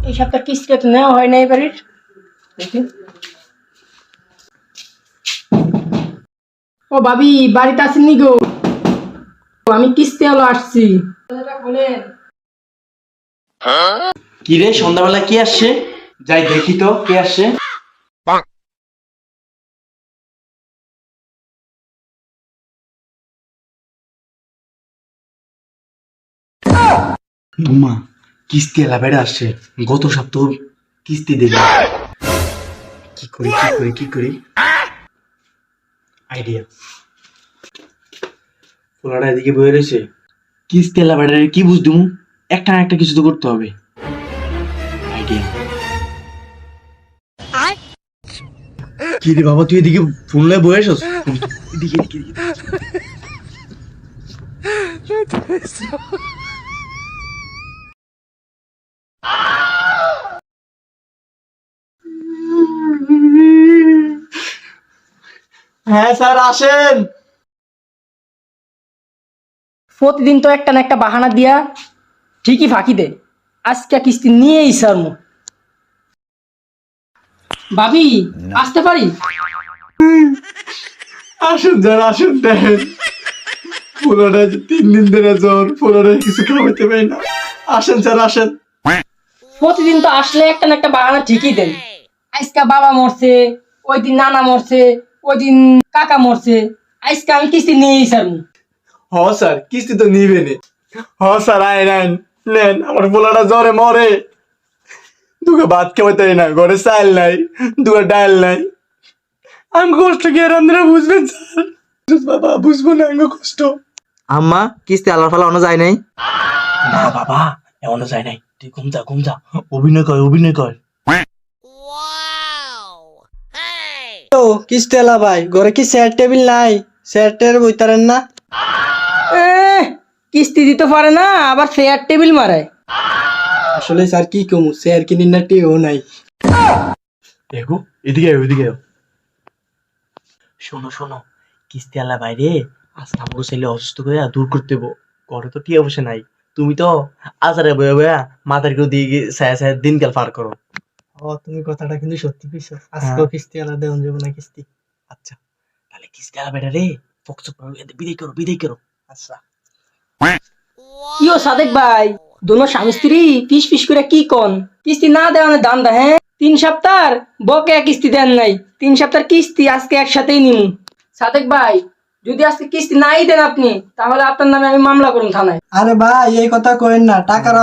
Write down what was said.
এই সপ্তাহ কিস্তিটা তো নেওয়া হয় না এবারের। দেখি। ও ভাবি, বাড়িতে আসেননি গো? আমি কিস্তি হলো আসছি। বলেন। কি রে, সন্ধ্যাবেলা কি আসছে? যাই দেখি তো কে আসছে। বুমা, কিস্তি এলা বেড়ে আসছে। গত সপ্তাহ কিস্তি দিলি। কি করি আইডিয়া। পোলাটা এদিকে বয়ে রয়েছে, কিস্তি এলা বেড়ে কি বুঝদুম, একটা না একটা কিছু তো করতে হবে। আইডিয়া। কি রে বাবা, তুই এদিকে ফোন লয়ে বয়ে আসছ? এদিকে। হ্যাঁ স্যার, আসেন। প্রতিদিন তো একটা না একটা বাহানা দিয়া ঠিকই ফাঁকি দে। আজকে কিস্তি নিয়েই সারমু। ভাবি, আসতে পারি? আসুন স্যার, আসুন। দেখেন পোলাটা 3 দিন ধরে জ্বর, পোলাটা কিছু খাওয়াইতে পারি না। আসেন স্যার, আসেন। প্রতিদিন তো আসলে একটা না একটা বাহানা ঠিকই দেন। আজকে বাবা মরছে, ওই দিন নানা মরছে, ওই দিন কাকা মরছে। আজকে আমি কিস্তি নিয়েই সারমু। হ স্যার, কিস্তি তো নিবেন। হ স্যার, আইন নেন। আমার পোলাটা জ্বরে মরে, দুটো ভাত খাওয়াইতে পারি না, ঘরে চাল নাই, দুটো ডাল নাই। আমি কষ্ট কি আর আপনারা বুঝবেন স্যার? বাবা, বুঝবো না আমি কষ্ট। আম্মা, কিস্তি আলার ফালা অন্য যায় নাই? না বাবা, এমনও যায় নাই। তুই ঘুম যা। অভিনয় কর। ও কিস্তি আলা ভাই, ঘরে কি চেয়ার টেবিল নাই? চেয়ার টেবিল বইতারেন না? কিস্তি দিতে পারে না, আবার চেয়ার টেবিল মারায়। আসলে স্যার কি কমু, চেয়ার কিনিন না টেও নাই। দেখো, এদিকে আয়। শোনো, কিস্তি আলা বাইরে আজ আমাকে ছেলে অসুস্থ করে দূর করতে হবো। ঘরে তো টিয়া বসে নাই। তুমি তো আজারে বয়া মাথার কেউ দিয়ে ছায়া দিনকাল পার করো। তুমি কথাটা কিন্তু সত্যি কইছো। আজকেও কিস্তি আলা দেওয়া যাবে না কিস্তি। আচ্ছা, তাহলে কিস্তি আলা বেটা রে, ফকস বিদায় করো। আচ্ছা। কি ও সাদেক ভাই, দোনো স্বামী স্ত্রী পিস পিস করে কি কন? কিস্তি না দেওয়ার দান্দা, হ্যাঁ? 3 সপ্তাহ বকেয়া কিস্তি দেন নাই। 3 সপ্তাহ কিস্তি আজকে একসাথেই নিমু। সাদেক ভাই, যদি আজকে কিস্তি নাই দেন আপনি, তাহলে আপনার নামে আমি মামলা করুন থানায়। আরে ভাই, এই কথা কইেন না, টাকার